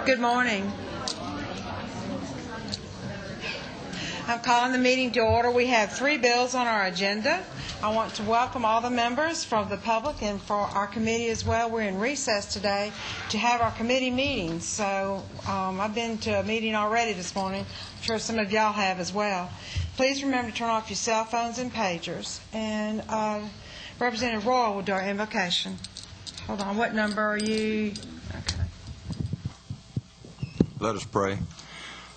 Good morning. I'm calling the meeting to order. We have 3 bills on our agenda. I want to welcome all the members from the public and for our committee as well. We're in recess today to have our committee meetings. So I've been to a meeting already this morning. I'm sure some of y'all have as well. Please remember to turn off your cell phones and pagers. And Representative Royal will do our invocation. Hold on. What number are you? Okay. Let us pray.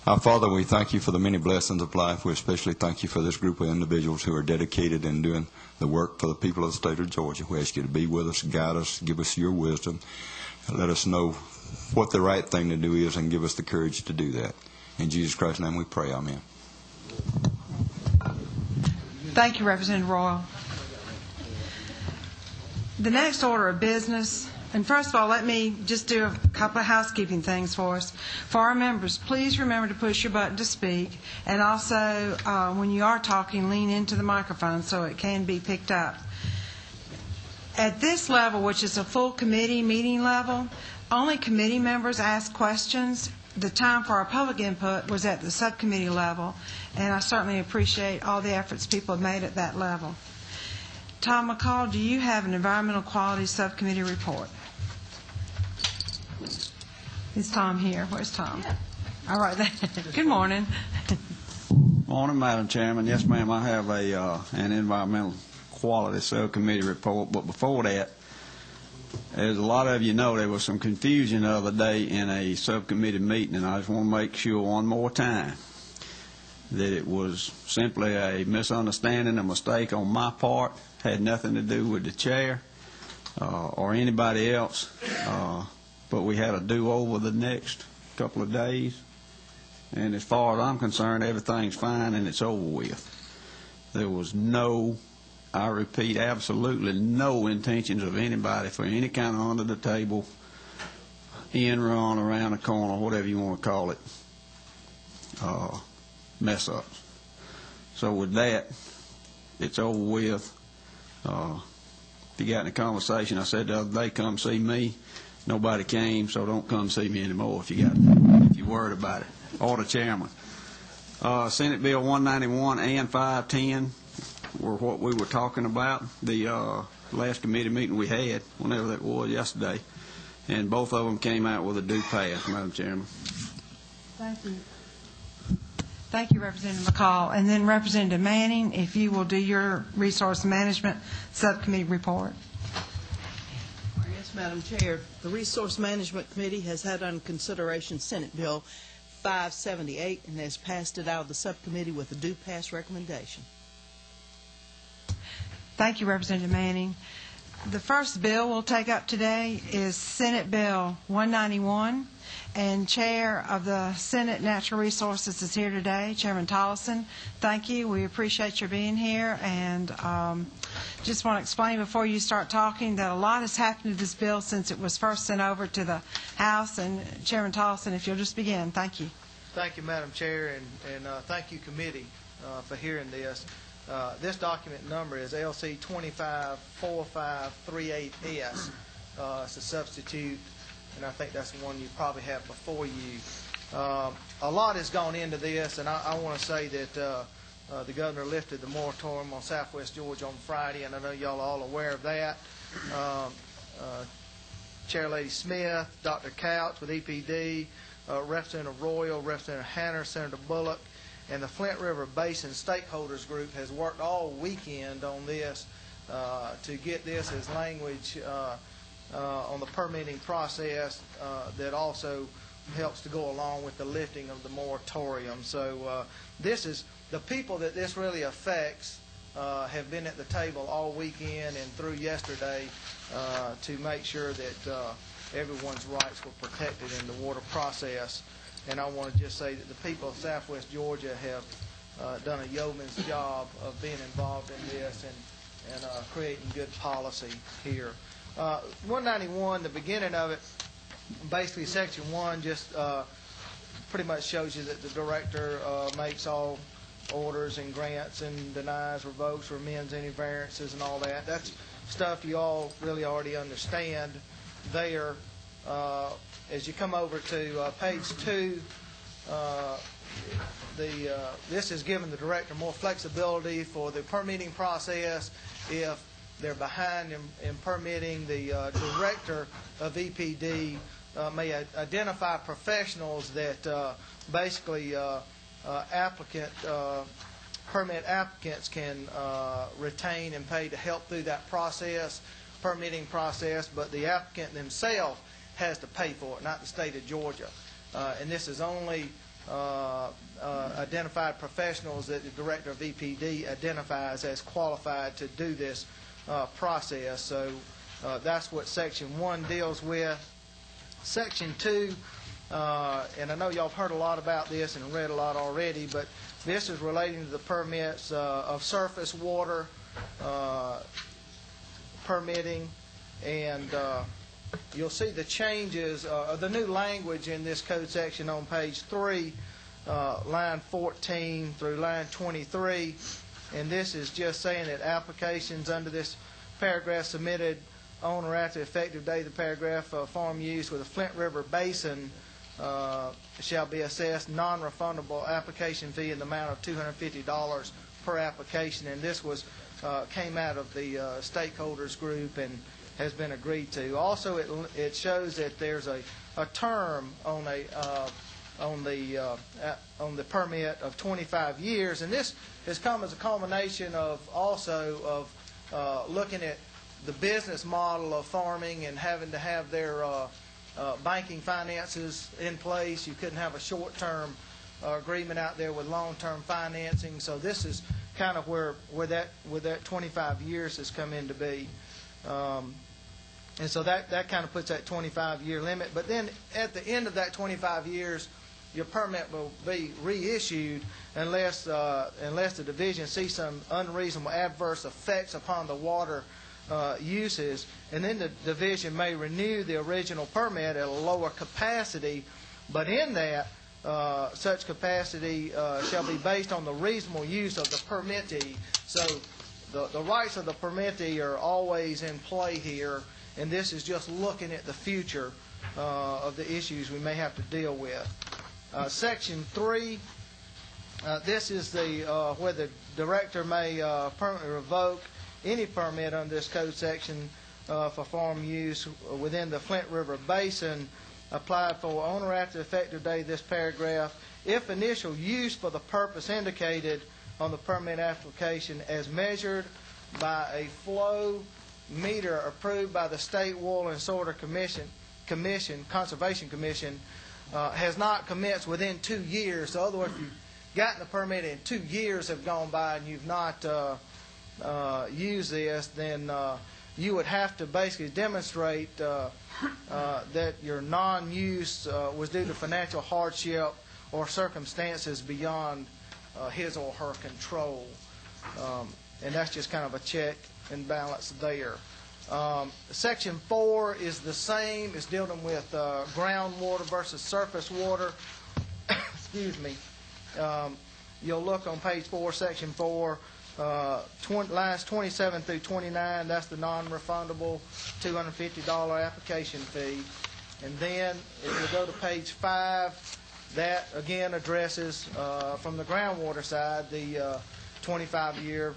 Our Father, we thank you for the many blessings of life. We especially thank you for this group of individuals who are dedicated in doing the work for the people of the state of Georgia. We ask you to be with us, guide us, give us your wisdom, and let us know what the right thing to do is and give us the courage to do that. In Jesus Christ's name we pray. Amen. Thank you, Representative Royal. The next order of business. And first of all, let me just do a couple of housekeeping things for us. For our members, please remember to push your button to speak. And also, when you are talking, lean into the microphone so it can be picked up. At this level, which is a full committee meeting level, only committee members ask questions. The time for our public input was at the subcommittee level. And I certainly appreciate all the efforts people have made at that level. Tom McCall, do you have an Environmental Quality Subcommittee report? Is Tom here? Where's Tom? Yeah. All right. Good morning. Morning, Madam Chairman. Yes, ma'am, I have an Environmental Quality Subcommittee report. But before that, as a lot of you know, there was some confusion the other day in a subcommittee meeting, and I just want to make sure one more time that it was simply a misunderstanding, a mistake on my part, had nothing to do with the chair or anybody else. But we had a do-over the next couple of days. And as far as I'm concerned, everything's fine and it's over with. There was no, I repeat, absolutely no intentions of anybody for any kind of under-the-table, in-run, around the corner, whatever you want to call it, mess-ups. So with that, it's over with. If you got in a conversation, I said the other day, come see me. Nobody came, so don't come see me anymore if you're worried about it. Order, Chairman. Senate Bill 191 and 510 were what we were talking about. The last committee meeting we had, whenever that was, yesterday, and both of them came out with a due pass, Madam Chairman. Thank you. Thank you, Representative McCall. And then Representative Manning, if you will do your Resource Management Subcommittee report. Yes, Madam Chair. The Resource Management Committee has had under consideration Senate Bill 578 and has passed it out of the subcommittee with a due pass recommendation. Thank you, Representative Manning. The first bill we'll take up today is Senate Bill 191. And Chair of the Senate Natural Resources is here today, Chairman Tollison. Thank you. We appreciate your being here. And just want to explain before you start talking that a lot has happened to this bill since it was first sent over to the House. And Chairman Tollison, if you'll just begin. Thank you. Thank you, Madam Chair, and thank you, committee, for hearing this. This document number is LC 254538S. It's a substitute, and I think that's the one you probably have before you. A lot has gone into this, and I want to say that the governor lifted the moratorium on Southwest Georgia on Friday, and I know y'all are all aware of that. Chair Lady Smith, Dr. Couch with EPD, Representative Royal, Representative Hanner, Senator Bullock, and the Flint River Basin Stakeholders Group has worked all weekend on this to get this as language on the permitting process that also helps to go along with the lifting of the moratorium. So this is the people that this really affects have been at the table all weekend and through yesterday to make sure that everyone's rights were protected in the water process. And I want to just say that the people of Southwest Georgia have done a yeoman's job of being involved in this and creating good policy here. 191, the beginning of it, basically Section 1 just pretty much shows you that the director makes all orders and grants and denies, revokes, or amends any variances and all that. That's stuff you all really already understand there. as you come over to page 2, this is giving the director more flexibility for the permitting process. If they're behind in permitting, the director of EPD may identify professionals that basically permit applicants can retain and pay to help through that permitting process, but the applicant themselves has to pay for it, not the state of Georgia. And this is only identified professionals that the director of EPD identifies as qualified to do this process. So that's what Section 1 deals with. Section 2, and I know y'all have heard a lot about this and read a lot already, but this is relating to the permits of surface water permitting, and you'll see the changes, the new language in this code section on page 3, line 14 through line 23, and this is just saying that applications under this paragraph submitted on or after the effective date of the paragraph farm use with the Flint River Basin shall be assessed non-refundable application fee in the amount of $250 per application, and this came out of the stakeholders group and has been agreed to. Also, it shows that there's a term on the permit of 25 years, and this has come as a culmination of looking at the business model of farming and having to have their banking finances in place. You couldn't have a short-term agreement out there with long-term financing. So this is kind of where that 25 years has come into be. And so that kind of puts that 25-year limit. But then at the end of that 25 years, your permit will be reissued unless the division sees some unreasonable adverse effects upon the water uses, and then the division may renew the original permit at a lower capacity, but in that such capacity shall be based on the reasonable use of the permittee. So the rights of the permittee are always in play here, and this is just looking at the future of the issues we may have to deal with. Section 3, this is where the director may permanently revoke any permit under this code section for farm use within the Flint River Basin applied for on or after the effective date of this paragraph if initial use for the purpose indicated on the permit application as measured by a flow meter approved by the State Water and Sewer Conservation Commission has not commenced within 2 years. So in other words, if you've gotten the permit and 2 years have gone by and you've not use this, then you would have to basically demonstrate that your non-use was due to financial hardship or circumstances beyond his or her control. And that's just kind of a check and balance there. Section 4 is the same. It's dealing with groundwater versus surface water. Excuse me. You'll look on page 4, section 4, lines 27 through 29. That's the non-refundable $250 application fee. And then if you go to page 5, that again addresses from the groundwater side the 25-year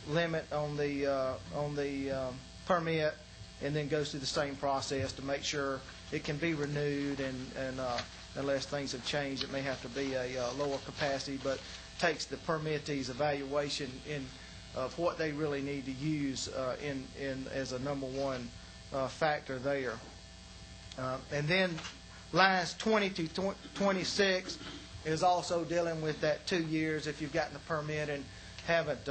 limit on the permit, and then goes through the same process to make sure it can be renewed, and unless things have changed, it may have to be a lower capacity, but takes the permittee's evaluation of what they really need to use in as a number one factor there. And then lines 20 to 26 is also dealing with that 2 years. If you've gotten the permit and haven't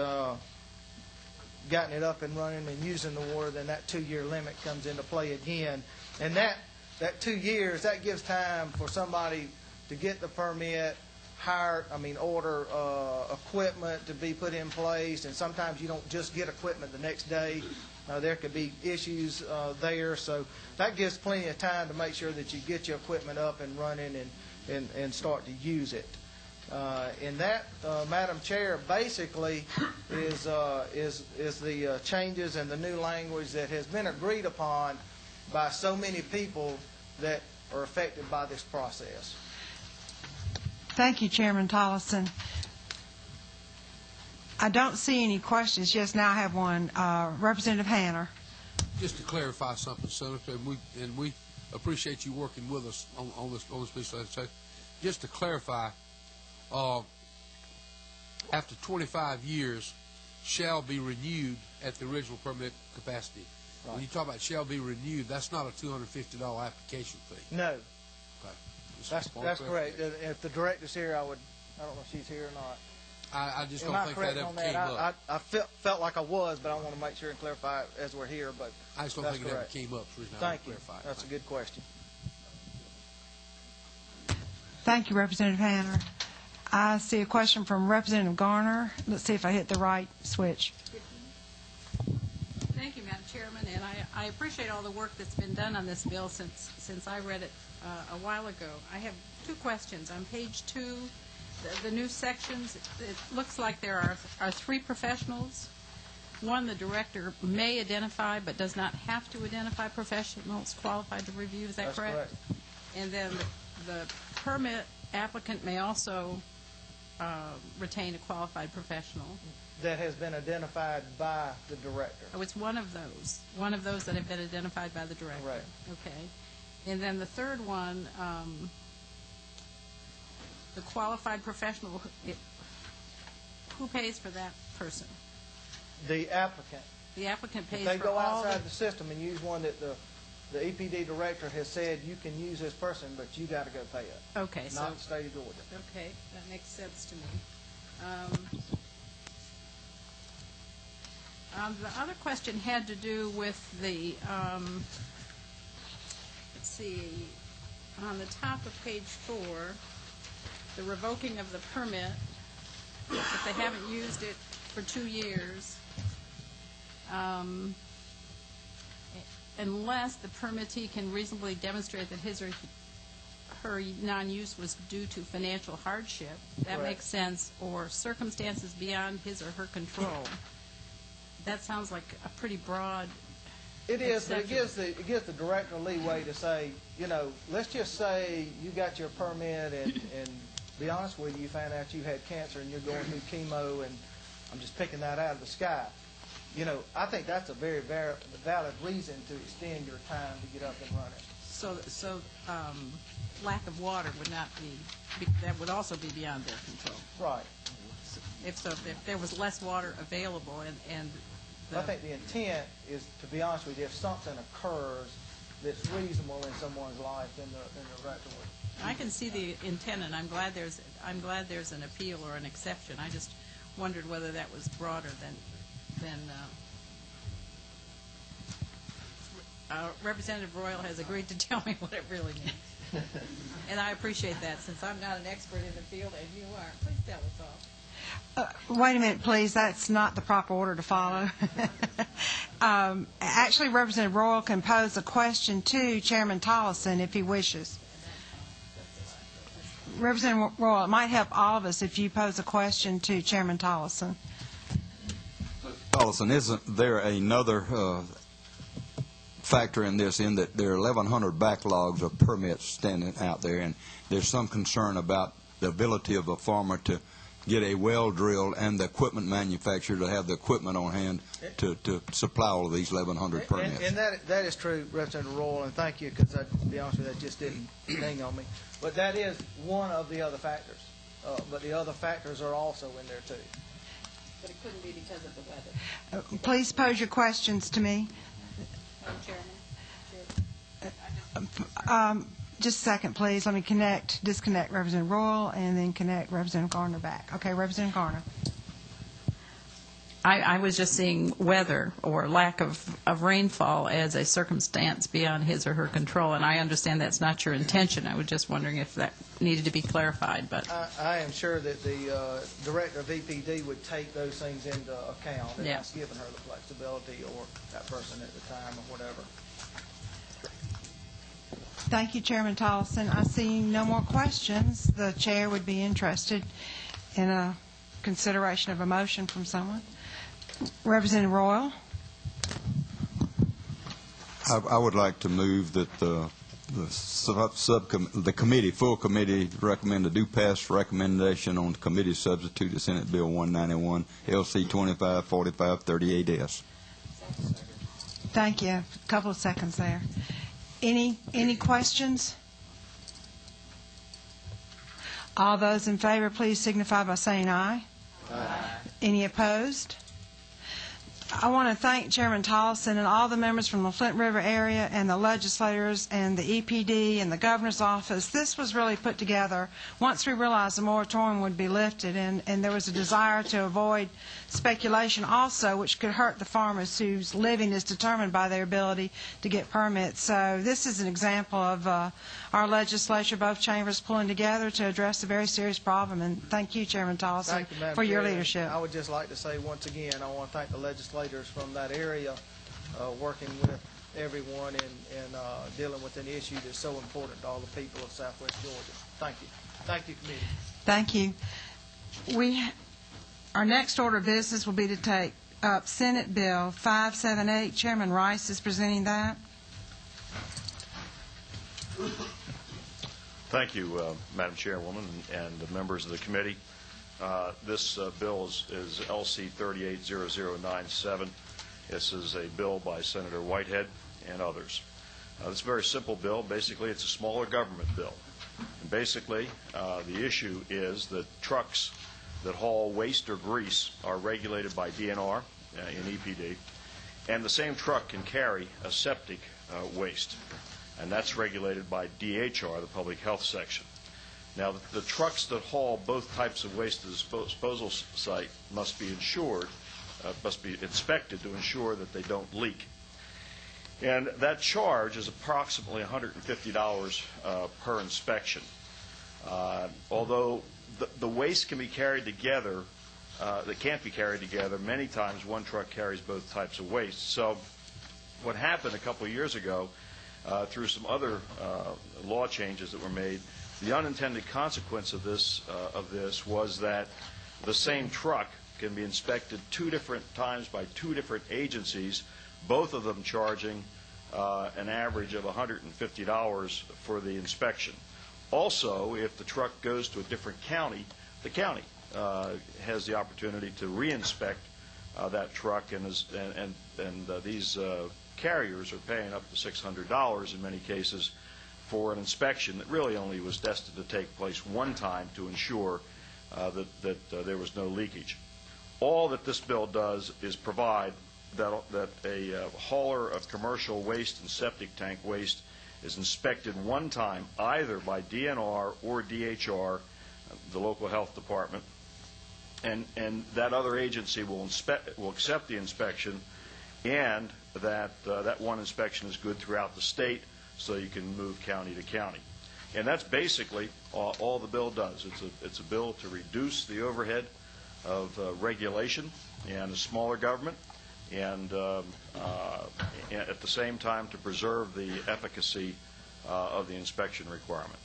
gotten it up and running and using the water, then that 2-year limit comes into play again. And that 2 years, that gives time for somebody to get the permit, order equipment to be put in place. And sometimes you don't just get equipment the next day. There could be issues there. So that gives plenty of time to make sure that you get your equipment up and running and start to use it. And that, Madam Chair, basically is the changes and the new language that has been agreed upon by so many people that are affected by this process. Thank you, Chairman Tollison. I don't see any questions. Yes, now I have one. Representative Hanner. Just to clarify something, Senator, and we appreciate you working with us on this piece of legislation. Just to clarify, after 25 years, shall be renewed at the original permit capacity. Right. When you talk about shall be renewed, that's not a $250 application fee. No. Okay. That's correct. If the director's here, I don't know if she's here or not. I just don't think that ever came up. I felt like I was, but I want to make sure and clarify it as we're here. But I just don't think it ever came up. Thank you. That's a good question. Thank you, Representative Hanner. I see a question from Representative Garner. Let's see if I hit the right switch. Thank you, Madam Chairman, and I appreciate all the work that's been done on this bill since I read it a while ago. I have two questions. On page 2, the new sections, it looks like there are 3 professionals. One, the director may identify but does not have to identify professionals qualified to review. Is that That's correct? And then the permit applicant may also retain a qualified professional. That has been identified by the director. Oh, it's one of those that have been identified by the director. Right. Okay. And then the third one, the qualified professional, who pays for that person? The applicant. The applicant pays if they for go all outside the system and use one that the EPD director has said you can use this person, but you got to go pay it. Okay. Not the state of Georgia. Okay, that makes sense to me. The other question had to do with the, let's see, on the top of page 4, the revoking of the permit, if they haven't used it for 2 years, unless the permittee can reasonably demonstrate that his or her non-use was due to financial hardship, that Correct. makes sense, or circumstances beyond his or her control. That sounds like a pretty broad It is, but exception. it gives the director leeway to say, let's just say you got your permit and be honest with you found out you had cancer and you're going through chemo, and I'm just picking that out of the sky. I think that's a very, very valid reason to extend your time to get up and running. So lack of water would not be, that would also be beyond their control. Right. If there was less water available and I think the intent is, to be honest with you, if something occurs that's reasonable in someone's life, then the director would. I can see the intent, and I'm glad there's an appeal or an exception. I just wondered whether that was broader than Representative Royal has agreed to tell me what it really means. And I appreciate that, since I'm not an expert in the field and you are. Please tell us all. Wait a minute, please. That's not the proper order to follow. Actually, Representative Royal can pose a question to Chairman Tollison if he wishes. Representative Royal, it might help all of us if you pose a question to Chairman Tollison. Tollison, isn't there another factor in this, in that there are 1,100 backlogs of permits standing out there, and there's some concern about the ability of a farmer to get a well drilled and the equipment manufacturer to have the equipment on hand to supply all of these 1,100 permits. And that is true, Representative Royal, and thank you, because to be honest with you, that just didn't ding on me. But that is one of the other factors. But the other factors are also in there, too. But it couldn't be because of the weather. Please pose your questions to me. Chairman? Just a second, please. Let me disconnect Representative Royal, and then connect Representative Garner back. Okay, Representative Garner. I was just seeing weather or lack of rainfall as a circumstance beyond his or her control, and I understand that's not your intention. I was just wondering if that needed to be clarified. But I am sure that the director of EPD would take those things into account, and Yeah. that's given her the flexibility, or that person at the time, or whatever. Thank you, Chairman Tollison. I see no more questions. The chair would be interested in a consideration of a motion from someone. Representative Royal. I would like to move that the committee, full committee, recommend a do pass recommendation on the committee substitute to Senate Bill 191, LC 254538S. Thank you. A couple of seconds there. Any questions? All those in favor, please signify by saying aye. Aye. Any opposed? I want to thank Chairman Tolleson and all the members from the Flint River area and the legislators and the EPD and the governor's office. This was really put together once we realized the moratorium would be lifted, and there was a desire to avoid speculation also, which could hurt the farmers whose living is determined by their ability to get permits. So this is an example of our legislature, both chambers, pulling together to address a very serious problem. And thank you, Chairman Tolleson, for your leadership. I would just like to say once again, I want to thank the legislators from that area working with everyone and dealing with an issue that's so important to all the people of Southwest Georgia. Thank you. Thank you, committee. Thank you. Our next order of business will be to take up Senate Bill 578. Chairman Rice is presenting that. Thank you, Madam Chairwoman and the members of the committee. This bill is LC 380097. This is a bill by Senator Whitehead and others. This is a very simple bill. Basically, it's a smaller government bill. And basically, the issue is that trucks that haul waste or grease are regulated by DNR in EPD, and the same truck can carry a septic waste, and that's regulated by DHR, the Public Health Section. Now, the trucks that haul both types of waste to the disposal site must be insured, must be inspected to ensure that they don't leak. And that charge is approximately $150 per inspection. Although the waste can be carried together, that can't be carried together, many times one truck carries both types of waste. So what happened a couple of years ago, through some other law changes that were made, the unintended consequence of this was that the same truck can be inspected 2 different times by 2 different agencies, both of them charging an average of $150 for the inspection. Also, if the truck goes to a different county, the county has the opportunity to re-inspect that truck, and these carriers are paying up to $600 in many cases for an inspection that really only was destined to take place one time to ensure that there was no leakage. All that this bill does is provide that a hauler of commercial waste and septic tank waste is inspected one time either by DNR or DHR, the local health department, and that other agency will accept the inspection, and that one inspection is good throughout the state, so you can move county to county. And that's basically all the bill does. It's a bill to reduce the overhead of regulation and a smaller government, and at the same time to preserve the efficacy of the inspection requirement.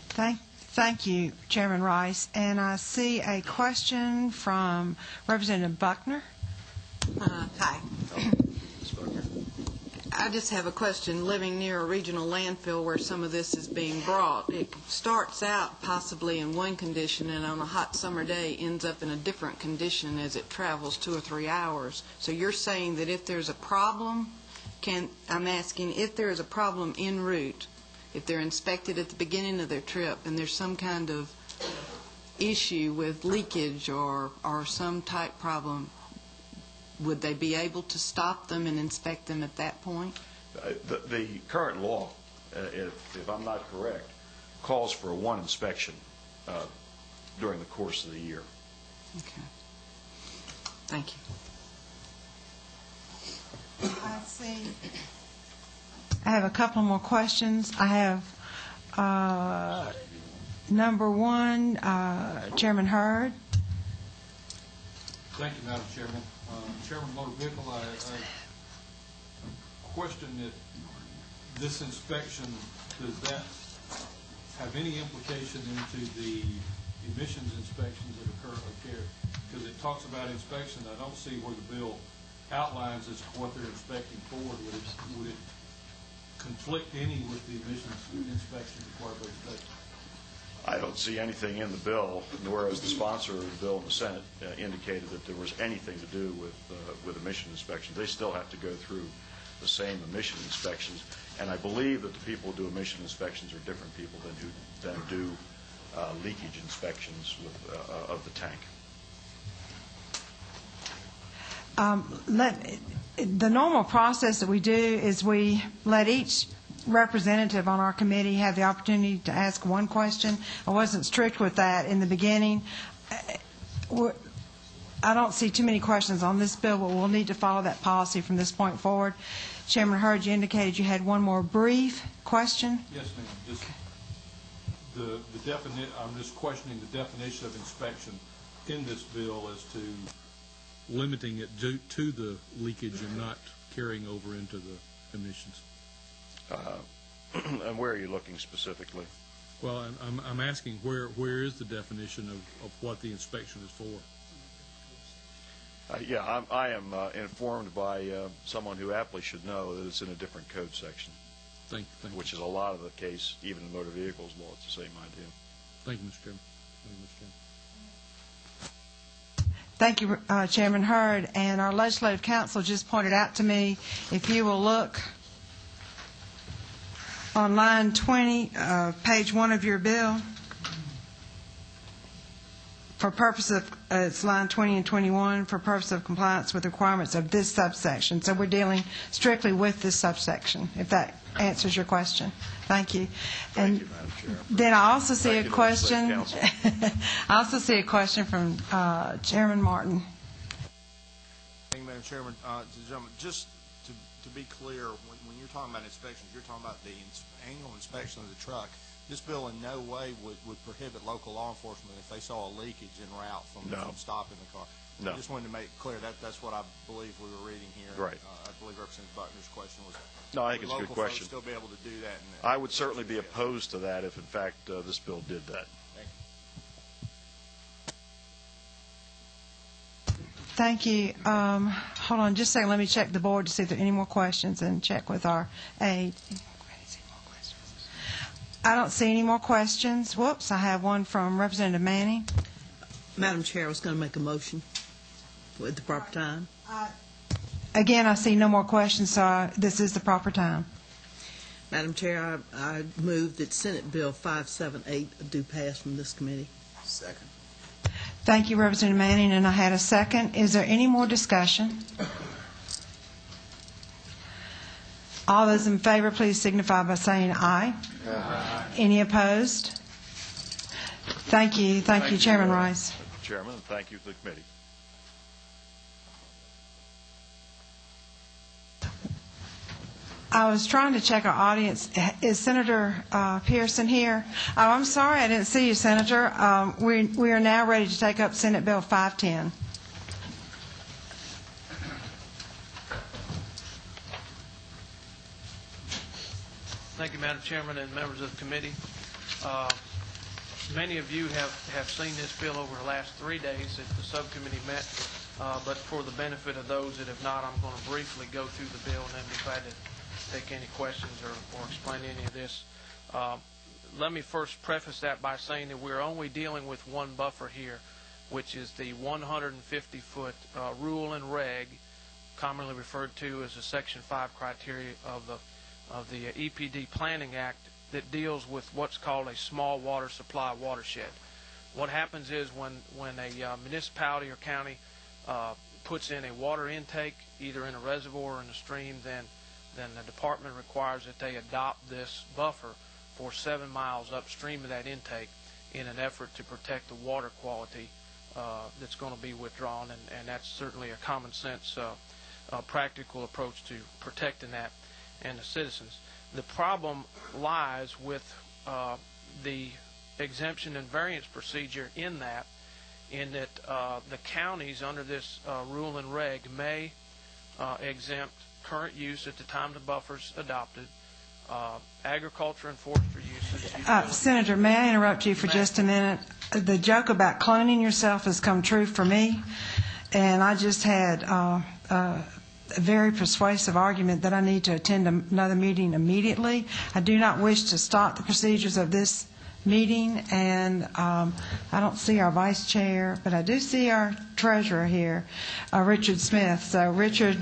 Thank you, Chairman Rice. And I see a question from Representative Buckner. Hi. I just have a question. Living near a regional landfill where some of this is being brought, it starts out possibly in one condition and on a hot summer day ends up in a different condition as it travels 2 or 3 hours. So you're saying that if there's a problem, I'm asking if there is a problem en route, if they're inspected at the beginning of their trip and there's some kind of issue with leakage or some type problem, would they be able to stop them and inspect them at that point? The current law, if I'm not correct, calls for one inspection during the course of the year. Okay. Thank you. I see. I have a couple more questions. I have number 1, Chairman Hurd. Thank you, Madam Chairman. Chairman Motor Vehicle, I question that this inspection, does that have any implication into the emissions inspections that occur here? Because it talks about inspection. I don't see where the bill outlines as to what they're inspecting for, would it conflict any with the emissions inspections required by the state? I don't see anything in the bill, nor has the sponsor of the bill in the Senate indicated that there was anything to do with emission inspections. They still have to go through the same emission inspections, and I believe that the people who do emission inspections are different people than do leakage inspections of the tank. The normal process that we do is we let each representative on our committee have the opportunity to ask one question. I wasn't strict with that in the beginning. I don't see too many questions on this bill, but we'll need to follow that policy from this point forward. Chairman Hurd, you indicated you had one more brief question. Yes, ma'am. I'm just questioning the definition of inspection in this bill as to limiting it to the leakage and not carrying over into the emissions. And where are you looking specifically? Well, I'm asking where is the definition of what the inspection is for? Yeah, I am informed by someone who aptly should know that it's in a different code section. Thank you. Which is a lot of the case, even in motor vehicles law. It's the same idea. Thank you, Mr. Chairman. Thank you, Chairman Hurd. And our legislative counsel just pointed out to me, if you will look on line 20, page 1 of your bill, for purpose of, it's line 20 and 21, for purpose of compliance with requirements of this subsection. So we're dealing strictly with this subsection, if that answers your question. Thank you. Thank you, Madam Chair. Then I also see Thank a you, question. Legislative I also see a question from Chairman Martin. Thank you, Madam Chairman. Gentlemen, just to be clear, when you're talking about inspections, you're talking about the annual inspection of the truck. This bill in no way would prohibit local law enforcement if they saw a leakage en route from stopping the car. No. I just wanted to make it clear that's what I believe we were reading here. Right. I believe Representative Buckner's question was. No, I think it's a good question. Still be able to do that. I would certainly be opposed to that if, in fact, this bill did that. Thank you. Hold on just a second. Let me check the board to see if there are any more questions and check with our aide. I don't see any more questions. Whoops, I have one from Representative Manning. Madam Chair, I was going to make a motion at the proper time. Again, I see no more questions, so this is the proper time. Madam Chair, I move that Senate Bill 578 do pass from this committee. Second. Thank you, Representative Manning, and I had a second. Is there any more discussion? All those in favor, please signify by saying aye. Aye. Any opposed? Thank you. Thank you, Chairman Rice. Chairman, and thank you to the committee. I was trying to check our audience. Is Senator Pearson here? Oh, I'm sorry, I didn't see you, Senator. We are now ready to take up Senate Bill 510. Thank you, Madam Chairman and members of the committee. Many of you have seen this bill over the last 3 days that the subcommittee met, but for the benefit of those that have not, I'm going to briefly go through the bill and then be glad to take any questions or explain any of this. Let me first preface that by saying that we're only dealing with one buffer here, which is the 150-foot rule and reg, commonly referred to as the Section 5 criteria of the EPD Planning Act, that deals with what's called a small water supply watershed. What happens is when a municipality or county puts in a water intake, either in a reservoir or in a stream, then the department requires that they adopt this buffer for 7 miles upstream of that intake in an effort to protect the water quality that's going to be withdrawn, and that's certainly a common sense practical approach to protecting that and the citizens. The problem lies with the exemption and variance procedure in that the counties under this rule and reg may exempt current use at the time the buffer's adopted, agriculture and forestry uses. Senator, may I interrupt you for just a minute? The joke about cloning yourself has come true for me, and I just had a very persuasive argument that I need to attend another meeting immediately. I do not wish to stop the procedures of this meeting, and I don't see our vice chair, but I do see our treasurer here, Richard Smith. So, Richard,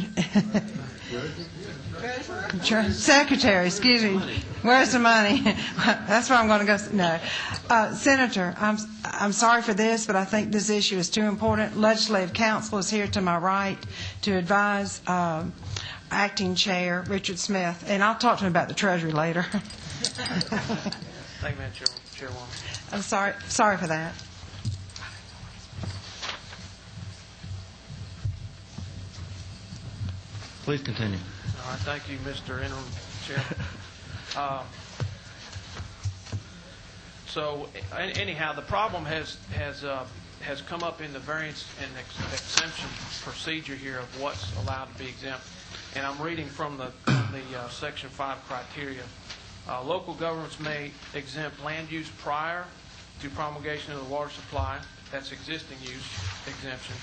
secretary, excuse me. Where's the money? That's where I'm going to go. No, Senator, I'm sorry for this, but I think this issue is too important. Legislative Counsel is here to my right to advise Acting Chair Richard Smith, and I'll talk to him about the Treasury later. Thank you, Madam Chairwoman. I'm sorry for that. Please continue. All right, thank you, Mr. Interim Chairman. So anyhow, the problem has come up in the variance and exemption procedure here of what's allowed to be exempt. And I'm reading from the Section 5 criteria. Local governments may exempt land use prior to promulgation of the water supply. That's existing use exemption.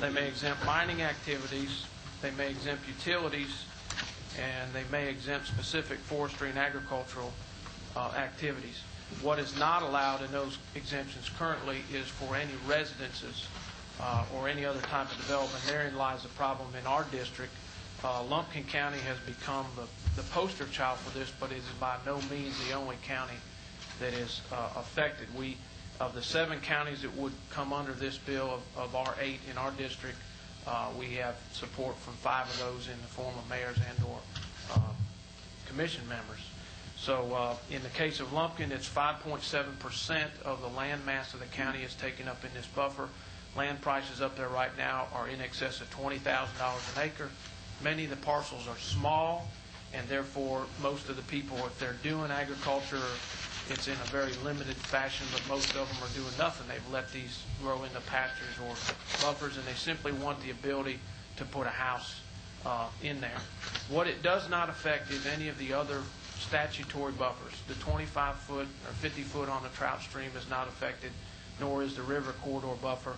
They may exempt mining activities. They may exempt utilities. And they may exempt specific forestry and agricultural activities. What is not allowed in those exemptions currently is for any residences or any other type of development. Therein lies the problem in our district. Lumpkin County has become the poster child for this, but it is by no means the only county that is affected. Of the 7 counties that would come under this bill, of our 8 in our district, we have support from 5 of those in the form of mayors and or commission members. So in the case of Lumpkin, it's 5.7% of the land mass of the county is taken up in this buffer. Land prices up there right now are in excess of $20,000 an acre. Many of the parcels are small, and therefore most of the people, if they're doing agriculture, it's in a very limited fashion, but most of them are doing nothing. They've let these grow into pastures or buffers, and they simply want the ability to put a house in there. What it does not affect is any of the other statutory buffers. The 25-foot or 50-foot on the trout stream is not affected, nor is the river corridor buffer.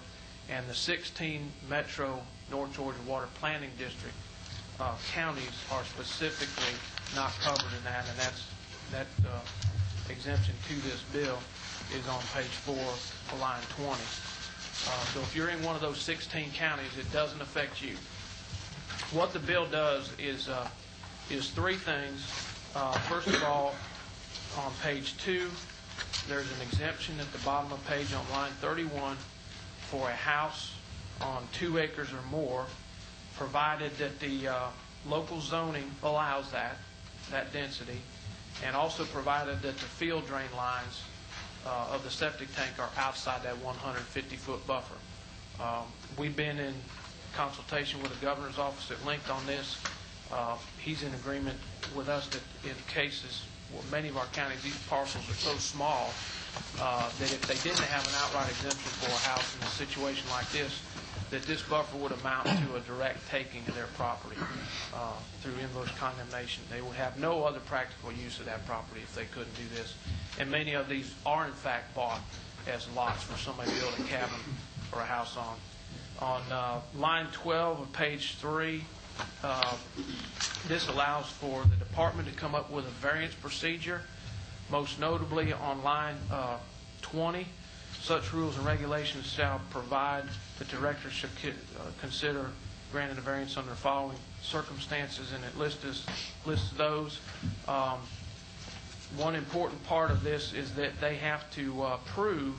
And the 16 Metro North Georgia Water Planning District counties are specifically not covered in that, and that exemption to this bill is on page 4, line 20. So if you're in one of those 16 counties, it doesn't affect you. What the bill does is 3 things. First of all, on page 2, there's an exemption at the bottom of the page on line 31 for a house on 2 acres or more, provided that the local zoning allows that density, and also provided that the field drain lines of the septic tank are outside that 150-foot buffer. We've been in consultation with the governor's office at length on this. He's in agreement with us that in cases, many of our counties, these parcels are so small that if they didn't have an outright exemption for a house in a situation like this, that this buffer would amount to a direct taking of their property through inverse condemnation. They would have no other practical use of that property if they couldn't do this. And many of these are in fact bought as lots for somebody to build a cabin or a house on. On line 12 of page 3, this allows for the department to come up with a variance procedure. Most notably on line 20, such rules and regulations shall provide the director should consider granting a variance under the following circumstances, and it lists those. One important part of this is that they have to prove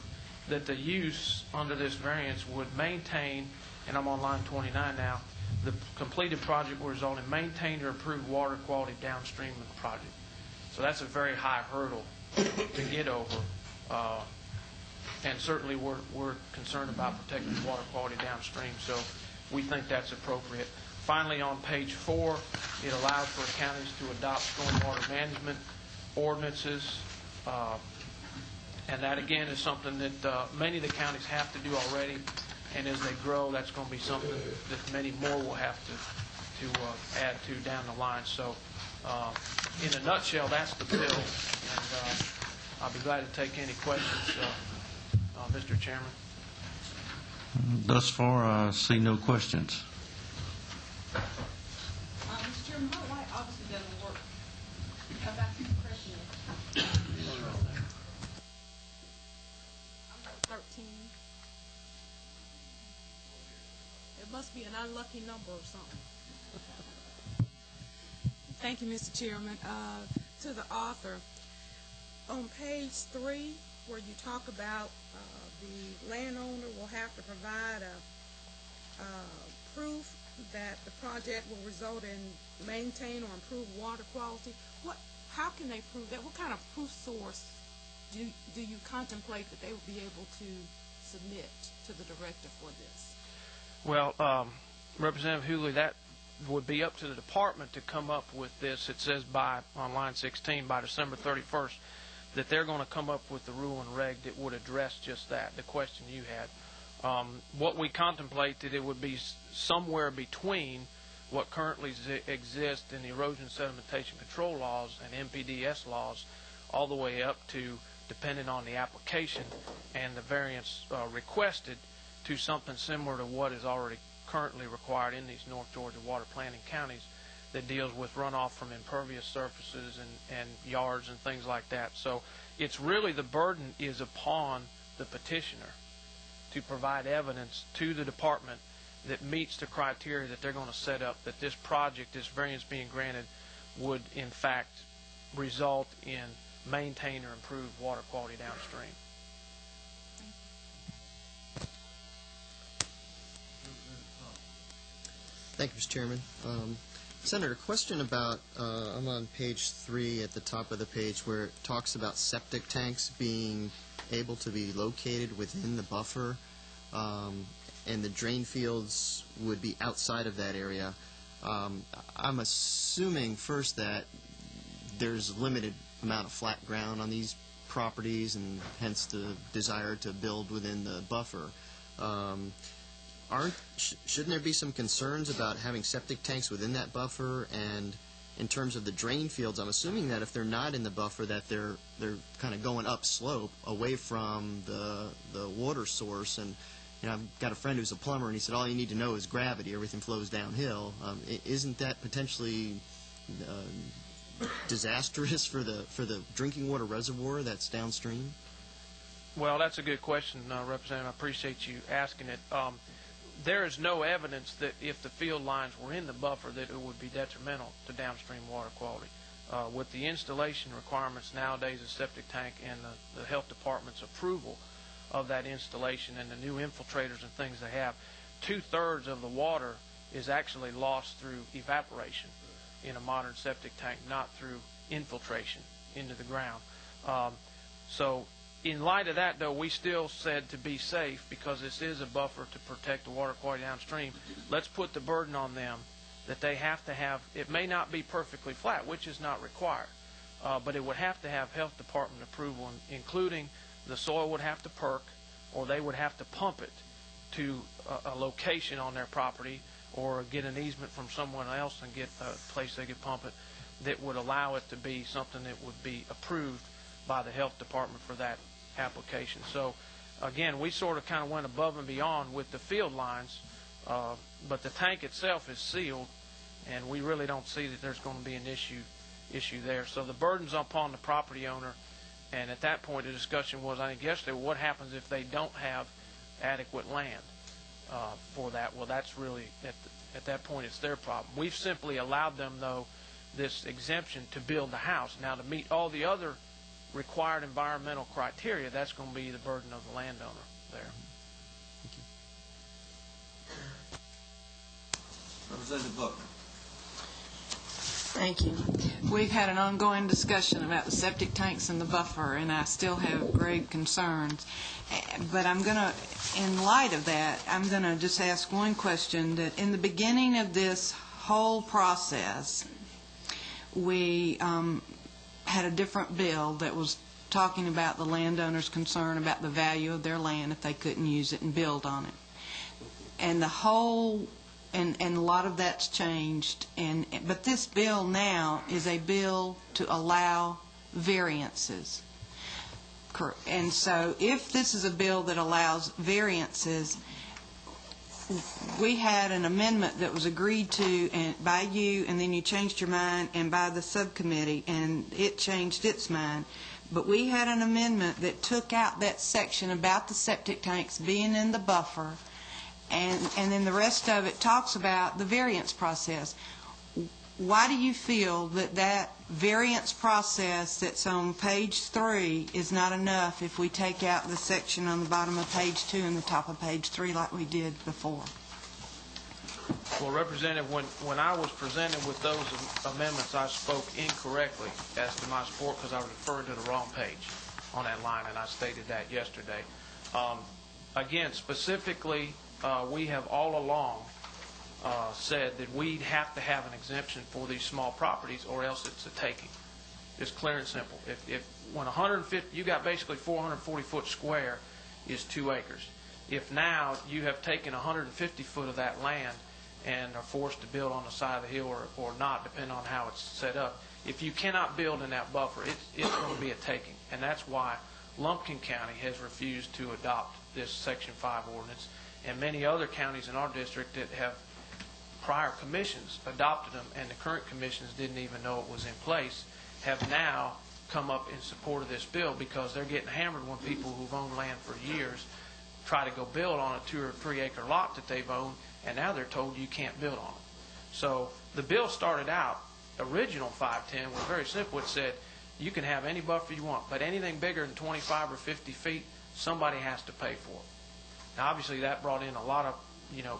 that the use under this variance would maintain, and I'm on line 29 now, the completed project will result in maintained or improved water quality downstream of the project. So that's a very high hurdle to get over. And certainly we're concerned about protecting water quality downstream, so we think that's appropriate. Finally, on page 4, it allows for counties to adopt stormwater management ordinances, and that again is something that many of the counties have to do already, and as they grow, that's going to be something that many more will have to add to down the line. So in a nutshell, that's the bill, and I'll be glad to take any questions, Mr. Chairman. Thus far, I see no questions. Chairman, my light obviously doesn't work. About pressing it. I'm at 13. It must be an unlucky number or something. Thank you, Mr. Chairman. To the author, on page 3, where you talk about the landowner will have to provide a proof that the project will result in maintain or improve water quality. How can they prove that? What kind of proof source do you contemplate that they will be able to submit to the director for this? Well, Representative Hughley, that would be up to the department to come up with this. It says on line 16, by December 31st, that they're going to come up with the rule and reg that would address just that, the question you had. What we contemplate that it would be somewhere between what currently exists in the erosion sedimentation control laws and MPDS laws, all the way up to, depending on the application and the variance requested, to something similar to what is already currently required in these North Georgia water planning counties that deals with runoff from impervious surfaces and yards and things like that. So it's really, the burden is upon the petitioner to provide evidence to the department that meets the criteria that they're going to set up, that this project, this variance being granted, would in fact result in maintain or improve water quality downstream. Thank you, Mr. Chairman. Senator, question about, I'm on page 3 at the top of the page where it talks about septic tanks being able to be located within the buffer, and the drain fields would be outside of that area. I'm assuming first that there's a limited amount of flat ground on these properties and hence the desire to build within the buffer. Shouldn't there be some concerns about having septic tanks within that buffer? And in terms of the drain fields, I'm assuming that if they're not in the buffer, that they're kind of going upslope away from the water source. And I've got a friend who's a plumber, and he said all you need to know is gravity. Everything flows downhill. Isn't that potentially disastrous for the drinking water reservoir that's downstream? Well, that's a good question, Representative. I appreciate you asking it. There is no evidence that if the field lines were in the buffer that it would be detrimental to downstream water quality. With the installation requirements nowadays of septic tank and the health department's approval of that installation and the new infiltrators and things they have, 2/3 of the water is actually lost through evaporation in a modern septic tank, not through infiltration into the ground. So in light of that, though, we still said to be safe, because this is a buffer to protect the water quality downstream, let's put the burden on them that they have to have, it may not be perfectly flat, which is not required, but it would have to have health department approval, including the soil would have to perk, or they would have to pump it to a location on their property, or get an easement from someone else and get a place they could pump it that would allow it to be something that would be approved by the health department for that application. So again, we sort of kind of went above and beyond with the field lines, but the tank itself is sealed, and we really don't see that there's going to be an issue there. So the burden's upon the property owner, and at that point the discussion was, I think yesterday, what happens if they don't have adequate land for that? Well, that's really, at that point, it's their problem. We've simply allowed them, though, this exemption to build the house. Now, to meet all the other required environmental criteria, that's going to be the burden of the landowner there. Thank you. Representative Buck. Thank you. We've had an ongoing discussion about the septic tanks and the buffer, and I still have grave concerns. But I'm going to, in light of that, I'm going to just ask one question, that in the beginning of this whole process, we had a different bill that was talking about the landowner's concern about the value of their land if they couldn't use it and build on it. And the whole, and a lot of that's changed. But this bill now is a bill to allow variances. And so if this is a bill that allows variances, we had an amendment that was agreed to by you, and then you changed your mind, and by the subcommittee, and it changed its mind. But we had an amendment that took out that section about the septic tanks being in the buffer, and then the rest of it talks about the variance process. Why do you feel that that variance process that's on page 3 is not enough if we take out the section on the bottom of page 2 and the top of page 3 like we did before? Well, Representative, when I was presented with those amendments, I spoke incorrectly as to my support because I referred to the wrong page on that line, and I stated that yesterday. Again, specifically, we have all along said that we'd have to have an exemption for these small properties, or else it's a taking. It's clear and simple. If when 150, you got basically 440 foot square is 2 acres. If now you have taken 150 foot of that land and are forced to build on the side of the hill or not, depending on how it's set up, if you cannot build in that buffer, it's going to be a taking. And that's why Lumpkin County has refused to adopt this Section 5 ordinance, and many other counties in our district that have prior commissions adopted them, and the current commissions didn't even know it was in place, have now come up in support of this bill because they're getting hammered when people who've owned land for years try to go build on a 2 or 3 acre lot that they've owned, and now they're told you can't build on it. So the bill started out, original 510 was very simple. It said you can have any buffer you want, but anything bigger than 25 or 50 feet, somebody has to pay for it. Now, obviously, that brought in a lot of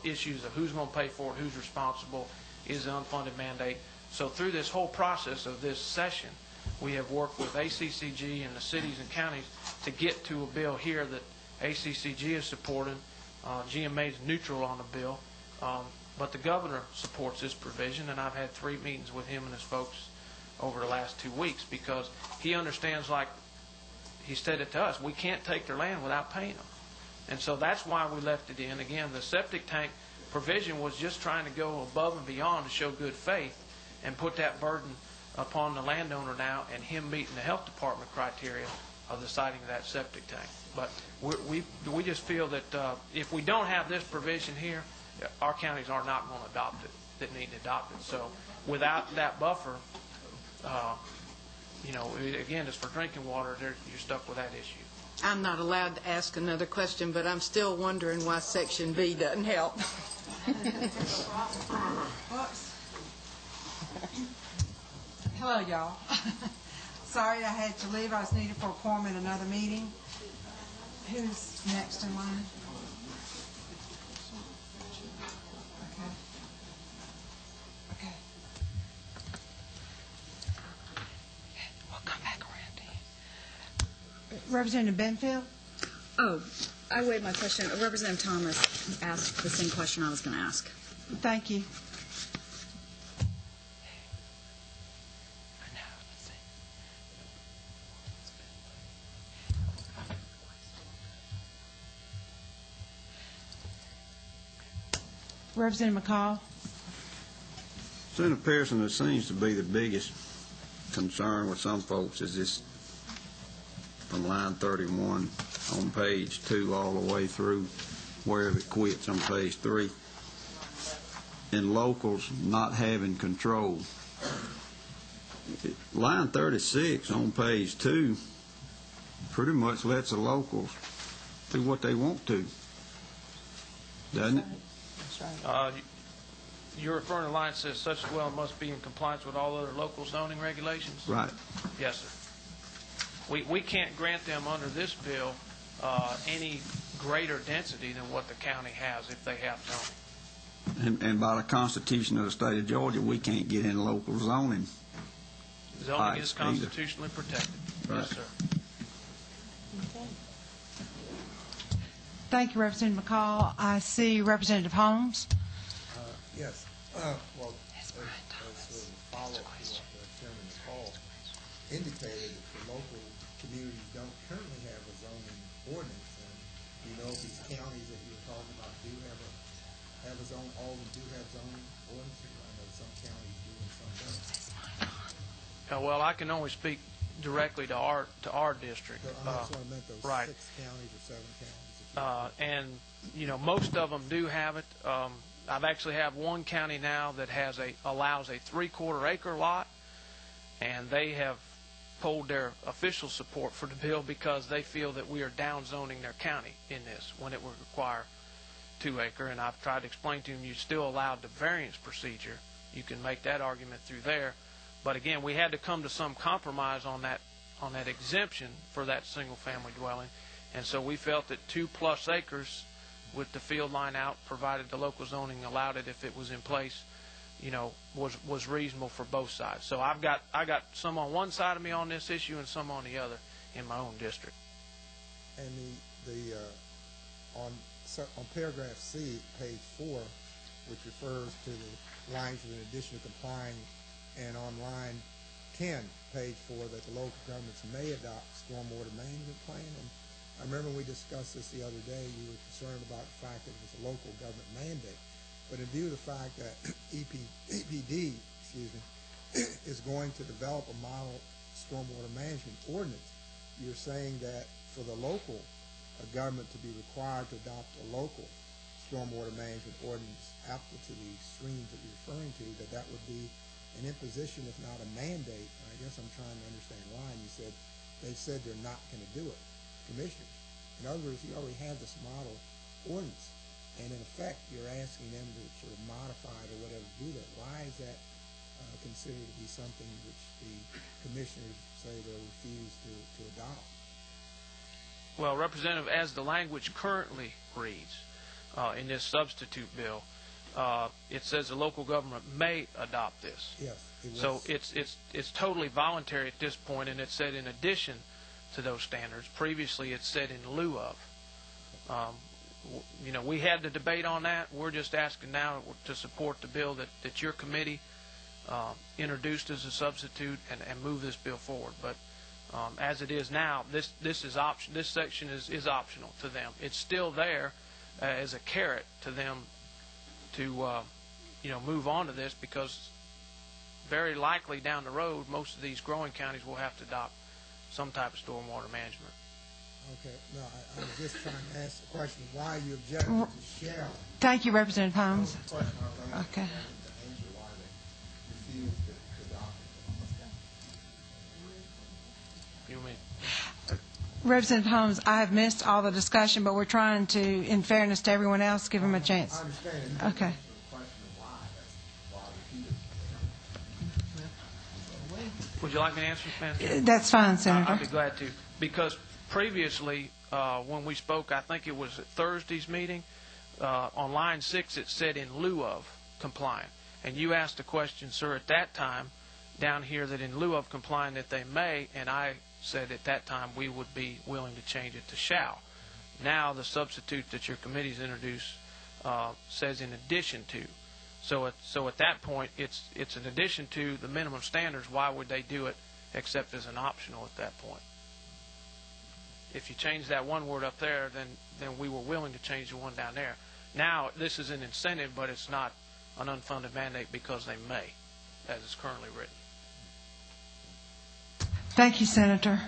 issues of who's going to pay for it, who's responsible, is an unfunded mandate. So through this whole process of this session, we have worked with ACCG and the cities and counties to get to a bill here that ACCG is supporting. GMA is neutral on the bill, but the governor supports this provision, and I've had 3 meetings with him and his folks over the last 2 weeks because he understands, like he said it to us, we can't take their land without paying them. And so that's why we left it in. Again, the septic tank provision was just trying to go above and beyond to show good faith and put that burden upon the landowner now and him meeting the health department criteria of the siting of that septic tank. But we just feel that if we don't have this provision here, our counties are not going to adopt it that need to adopt it. So without that buffer, again, it's for drinking water, you're stuck with that issue. I'm not allowed to ask another question, but I'm still wondering why Section B doesn't help. Hello, y'all. Sorry I had to leave. I was needed for a quorum in another meeting. Who's next in line? Okay. We'll come back around to you. Representative Benfield? Oh, I waived my question. Representative Thomas asked the same question I was going to ask. Thank you. Representative McCall. Senator Pearson, it seems to be the biggest concern with some folks is this from line 31 on page 2 all the way through wherever it quits on page 3, and locals not having control. Line 36 on page 2 pretty much lets the locals do what they want to, doesn't it? You're referring to the line that says such a dwelling must be in compliance with all other local zoning regulations? Right. Yes, sir. We can't grant them under this bill any greater density than what the county has if they have zoning. And by the Constitution of the state of Georgia, we can't get in local zoning. Zoning is constitutionally protected. Right. Yes, sir. Okay. Thank you, Representative McCall. I see Representative Holmes. Yes. Well, as sort of a follow-up to what Chairman McCall indicated, the local communities don't currently have a zoning ordinance. And you know, these counties that you were talking about do have a zone. All of them do have zoning ordinances. I know some counties do and some don't. Well, I can only speak directly to our district. So I meant those right. 6 counties or 7 counties. And most of them do have it. I've actually have one county now that allows a 3/4 acre lot, and they have pulled their official support for the bill because they feel that we are downzoning their county in this when it would require 2 acre. And I've tried to explain to them you're still allowed the variance procedure. You can make that argument through there. But again, we had to come to some compromise on that exemption for that single-family dwelling, and so we felt that 2+ acres with the field line out, provided the local zoning allowed it if it was in place, was reasonable for both sides. So I got some on one side of me on this issue and some on the other in my own district. And on paragraph C, page 4, which refers to the lines of an addition to complying, and on line 10, page 4, that the local governments may adopt stormwater management plan. And I remember when we discussed this the other day, you were concerned about the fact that it was a local government mandate. But in view of the fact that EPD, is going to develop a model stormwater management ordinance, you're saying that for the local government to be required to adopt a local stormwater management ordinance applicable to the streams that you're referring to, that would be an imposition, if not a mandate. I guess I'm trying to understand why. And you said they said they're not going to do it, commissioners. In other words, you already have this model ordinance, and in effect, you're asking them to sort of modify it or whatever to do that. Why is that considered to be something which the commissioners say they'll refuse to adopt? Well, Representative, as the language currently reads in this substitute bill, it says the local government may adopt this. Yes. So it's totally voluntary at this point, and it said in addition to those standards. Previously, it said in lieu of. We had the debate on that. We're just asking now to support the bill that your committee introduced as a substitute and move this bill forward. But as it is now, this section is optional to them. It's still there as a carrot to them to move on to this, because very likely down the road, most of these growing counties will have to adopt some type of stormwater management. Okay. No, I was just trying to ask the question why you objected to shall. Thank you, Representative Holmes. Okay. Representative Holmes, I have missed all the discussion, but we're trying to, in fairness to everyone else, give them a chance. I understand. Okay. Would you like me to answer, ma'am? That's fine, Senator. I'd be glad to. Because previously, when we spoke, I think it was at Thursday's meeting, on line 6 it said in lieu of complying. And you asked a question, sir, at that time, down here, that in lieu of complying that they may, and I said at that time we would be willing to change it to shall. Now the substitute that your committee's introduced says in addition to. So at that point, it's in addition to the minimum standards. Why would they do it except as an optional at that point? If you change that one word up there, then we were willing to change the one down there. Now this is an incentive, but it's not an unfunded mandate because they may, as it's currently written. Thank you, Senator.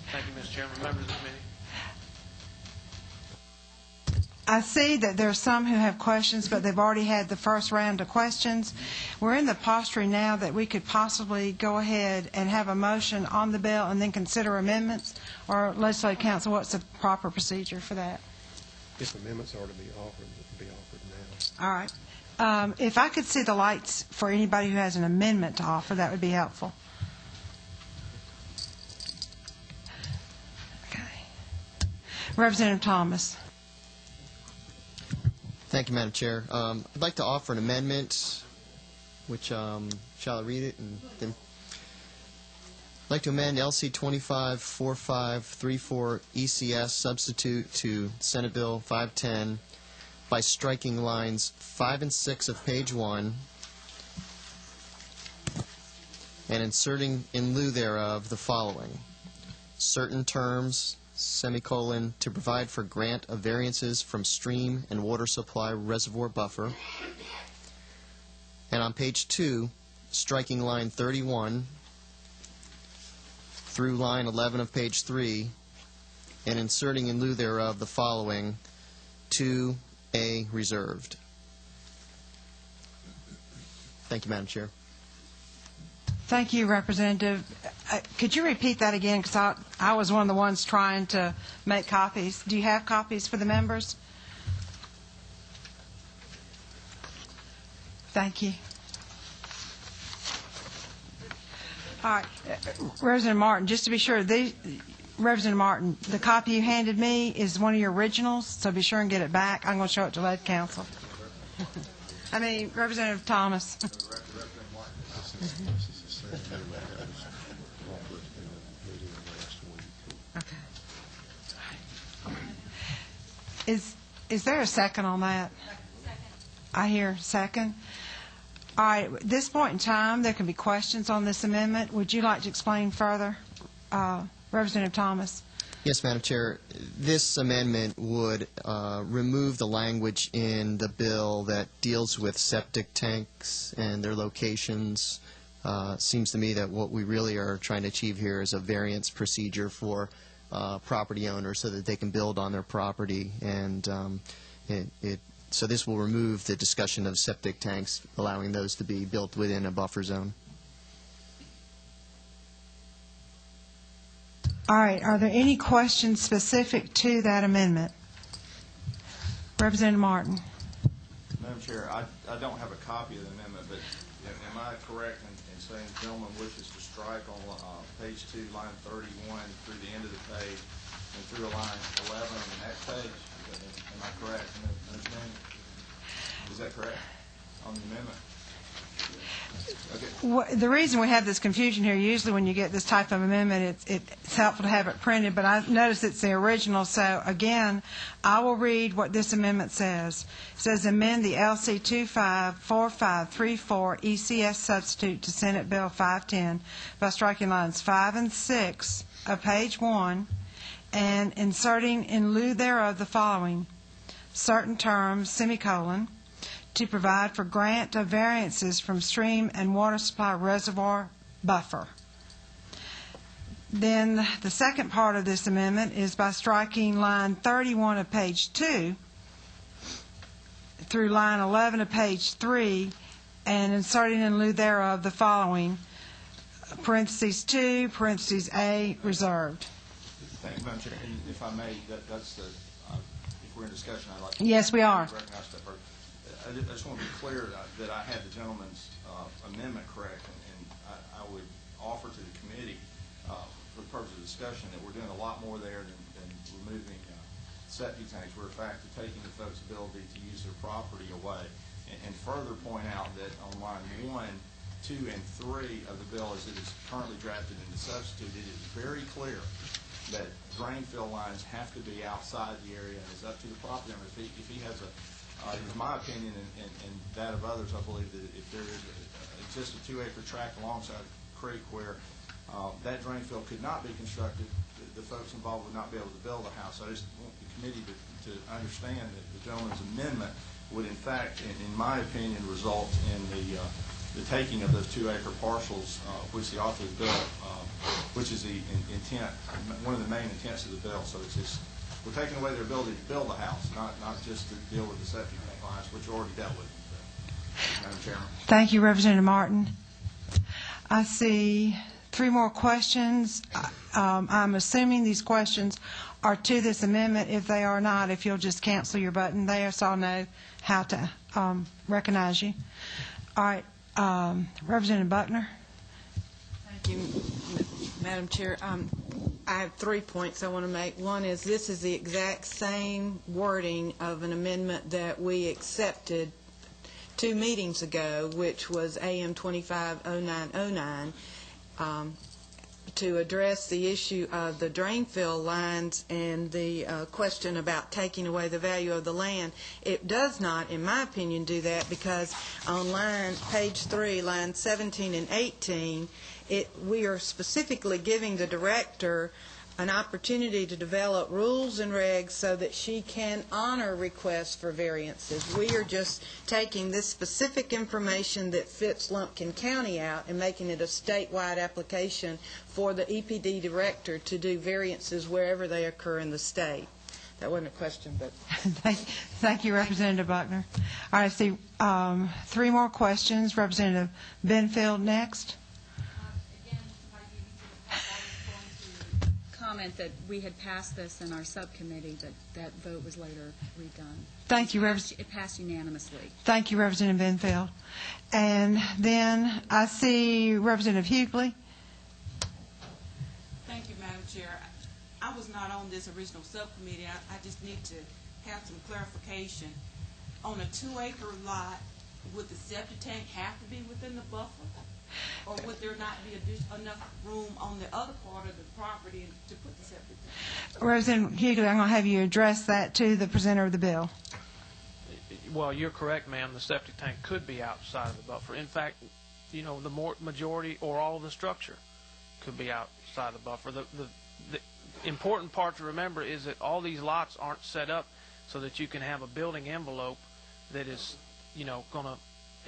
Thank you, Mr. Chairman, members of the committee. I see that there are some who have questions, but they've already had the first round of questions. We're in the posture now that we could possibly go ahead and have a motion on the bill and then consider amendments. Or legislative council, what's the proper procedure for that? If amendments are to be offered, it can be offered now. All right. If I could see the lights for anybody who has an amendment to offer, that would be helpful. Okay. Representative Thomas. Thank you, Madam Chair. I'd like to offer an amendment, which, shall I read it? And then I'd like to amend LC 254534 ECS substitute to Senate Bill 510 by striking lines 5 and 6 of page 1 and inserting in lieu thereof the following: certain terms, semicolon, to provide for grant of variances from stream and water supply reservoir buffer. And on page 2, striking line 31 through line 11 of page 3 and inserting in lieu thereof the following: 2A reserved. Thank you, Madam Chair. Thank you, Representative. Could you repeat that again? Because I was one of the ones trying to make copies. Do you have copies for the members? Thank you. All right. Representative Martin, just to be sure, Representative Martin, the copy you handed me is one of your originals, so be sure and get it back. I'm going to show it to lead council. I mean, Representative Thomas. Okay. Is there a second on that? Second. I hear second. All right. At this point in time, there can be questions on this amendment. Would you like to explain further, Representative Thomas? Yes, Madam Chair. This amendment would remove the language in the bill that deals with septic tanks and their locations. Seems to me that what we really are trying to achieve here is a variance procedure for property owners so that they can build on their property. And so this will remove the discussion of septic tanks, allowing those to be built within a buffer zone. All right. Are there any questions specific to that amendment? Representative Martin. Madam Chair, I don't have a copy of the amendment, but am I correct in saying the gentleman wishes to strike on page 2, line 31 through the end of the page and through line 11 on the next page? Am I correct in understanding? Is that correct on the amendment? Okay. The reason we have this confusion here, usually when you get this type of amendment, it's helpful to have it printed, but I notice it's the original. So, again, I will read what this amendment says. It says, amend the LC 254534 ECS substitute to Senate Bill 510 by striking lines 5 and 6 of page 1 and inserting in lieu thereof the following: certain terms, semicolon, to provide for grant of variances from stream and water supply reservoir buffer. Then the second part of this amendment is by striking line 31 of page 2 through line 11 of page 3 and inserting in lieu thereof the following: parentheses 2, parentheses A, reserved. Thank you, Madam Chair. And if I may, that's the, if we're in discussion, I'd like to Yes, we are. recognize that first. I just want to be clear that I had the gentleman's amendment correct, and I would offer to the committee, for the purpose of discussion, that we're doing a lot more there than removing septic tanks. We're in fact taking the folks' ability to use their property away, and further point out that on line 1, 2, and 3 of the bill, as it is currently drafted in the substitute, it is very clear that drain fill lines have to be outside the area, and it's up to the property owner. If he has a in my opinion, and that of others, I believe that if there exists a 2-acre tract alongside the creek where that drain field could not be constructed, the folks involved would not be able to build a house. I just want the committee to understand that the gentleman's amendment would, in fact, in my opinion, result in the taking of those 2-acre parcels, which the author of the bill, which is the intent, one of the main intents of the bill. So it's just, we're taking away their ability to build a house, not just to deal with the septic tank lines, which are already dealt with. Madam Chairman. Thank you, Representative Martin. I see 3 more questions. I'm assuming these questions are to this amendment. If they are not, if you'll just cancel your button there so I'll know how to recognize you. All right, Representative Buckner. Thank you, Madam Chair. I have 3 points I want to make. One is this is the exact same wording of an amendment that we accepted 2 meetings ago, which was AM 250909, to address the issue of the drain fill lines and the question about taking away the value of the land. It does not, in my opinion, do that, because on page 3, lines 17 and 18, we are specifically giving the director an opportunity to develop rules and regs so that she can honor requests for variances. We are just taking this specific information that fits Lumpkin County out and making it a statewide application for the EPD director to do variances wherever they occur in the state. That wasn't a question, but... Thank you, Representative Buckner. All right, I see 3 more questions. Representative Benfield next. Comment that we had passed this in our subcommittee, but that vote was later redone. Thank you, It passed unanimously. Thank you, Representative Benfield. And then I see Representative Hughley. Thank you, Madam Chair. I was not on this original subcommittee. I just need to have some clarification. On a 2-acre lot, would the septic tank have to be within the buffer? Or would there not be enough room on the other part of the property to put the septic tank? Representative Hughley, I'm going to have you address that to the presenter of the bill. Well, you're correct, ma'am. The septic tank could be outside of the buffer. In fact, the majority or all of the structure could be outside the buffer. The important part to remember is that all these lots aren't set up so that you can have a building envelope that is, going to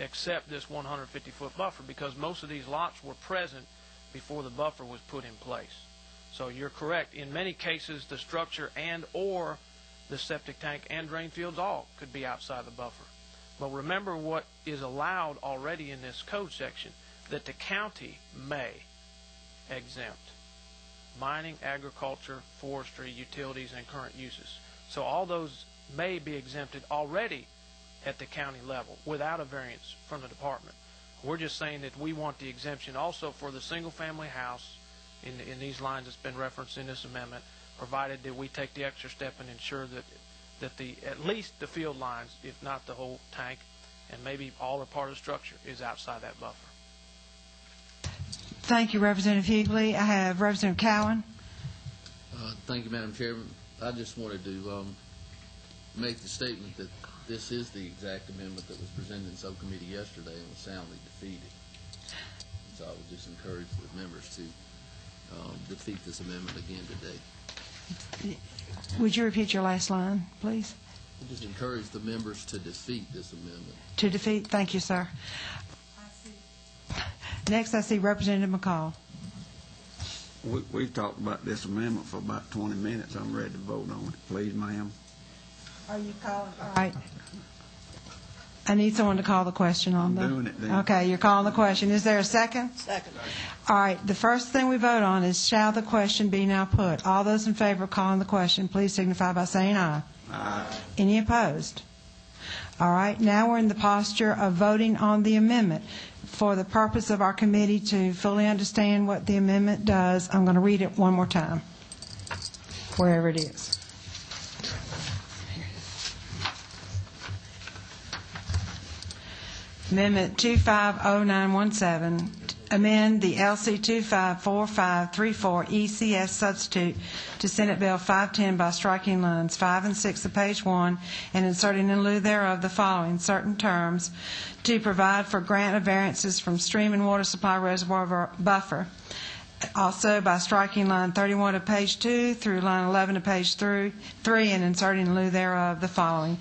accept this 150-foot buffer, because most of these lots were present before the buffer was put in place. So you're correct. In many cases, the structure and or the septic tank and drain fields all could be outside the buffer. But remember what is allowed already in this code section, that the county may exempt mining, agriculture, forestry, utilities, and current uses. So all those may be exempted already at the county level without a variance from the department. We're just saying that we want the exemption also for the single-family house in these lines that's been referenced in this amendment, provided that we take the extra step and ensure that at least the field lines, if not the whole tank, and maybe all or part of the structure, is outside that buffer. Thank you, Representative Hughley. I have Representative Cowan. Thank you, Madam Chairman. I just wanted to make the statement that this is the exact amendment that was presented in subcommittee yesterday and was soundly defeated. So I would just encourage the members to defeat this amendment again today. Would you repeat your last line, please? I just encourage the members to defeat this amendment. To defeat? Thank you, sir. Next, I see Representative McCall. We've talked about this amendment for about 20 minutes. I'm ready to vote on it. Please, ma'am. Are you calling? All right. I need someone to call the question on I'm doing it then. Okay, you're calling the question. Is there a second? Second. All right. The first thing we vote on is shall the question be now put? All those in favor of calling the question, please signify by saying aye. Aye. Any opposed? All right. Now we're in the posture of voting on the amendment. For the purpose of our committee to fully understand what the amendment does, I'm going to read it one more time, wherever it is. Amendment 250917, amend the LC 254534 ECS substitute to Senate Bill 510 by striking lines 5 and 6 of page 1 and inserting in lieu thereof the following certain terms: to provide for grant of variances from stream and water supply reservoir buffer. Also by striking line 31 of page 2 through line 11 of page 3 and inserting in lieu thereof the following: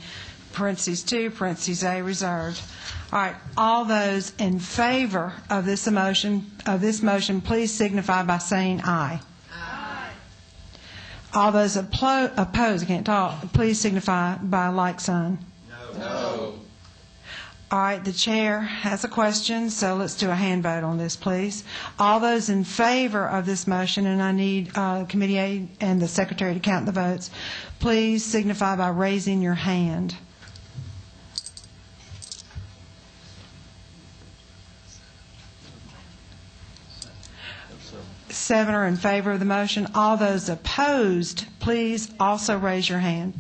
parentheses 2, parentheses A, reserved. All right. All those in favor of this motion, please signify by saying aye. Aye. All those opposed, I can't talk, please signify by a like sign. No. All right. The chair has a question, so let's do a hand vote on this, please. All those in favor of this motion, and I need committee aide and the secretary to count the votes, please signify by raising your hand. 7 are in favor of the motion. All those opposed, please also raise your hand.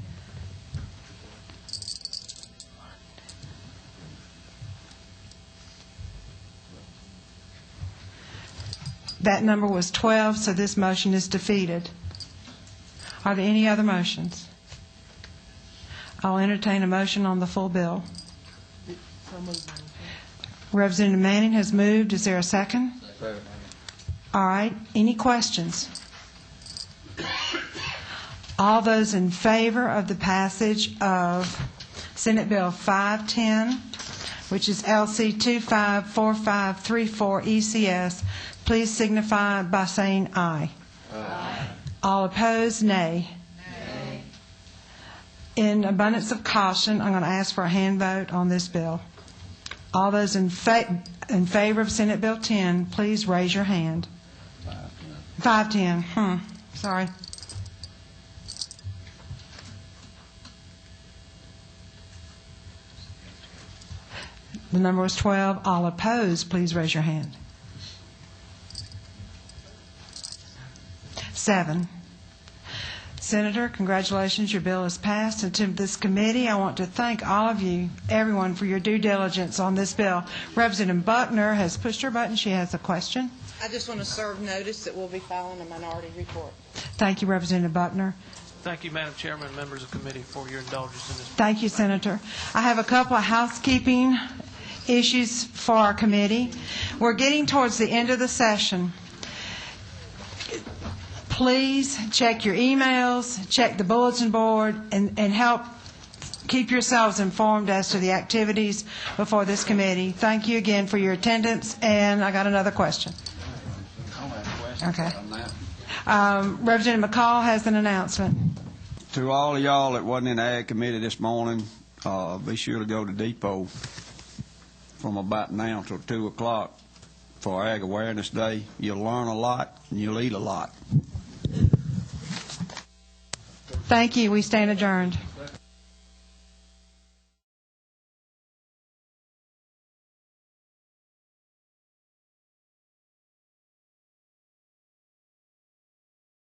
That number was 12, so this motion is defeated. Are there any other motions? I'll entertain a motion on the full bill. Representative Manning has moved. Is there a second? Second. All right. Any questions? All those in favor of the passage of Senate Bill 510, which is LC 254534 ECS, please signify by saying aye. Aye. All opposed, nay. Nay. In abundance of caution, I'm going to ask for a hand vote on this bill. All those in favor of Senate Bill 10, please raise your hand. 510. Sorry. The number was 12. All opposed, please raise your hand. 7. Senator, congratulations, your bill is passed. And to this committee, I want to thank all of you, everyone, for your due diligence on this bill. Representative Buckner has pushed her button. She has a question. I just want to serve notice that we'll be filing a minority report. Thank you, Representative Buckner. Thank you, Madam Chairman and members of the committee, for your indulgence in this. Thank you, Senator. I have a couple of housekeeping issues for our committee. We're getting towards the end of the session. Please check your emails, check the bulletin board, and help keep yourselves informed as to the activities before this committee. Thank you again for your attendance, and I got another question. Okay. Representative McCall has an announcement. To all of y'all that wasn't in the Ag Committee this morning, be sure to go to Depot from about now till 2 o'clock for Ag Awareness Day. You'll learn a lot, and you'll eat a lot. Thank you. We stand adjourned.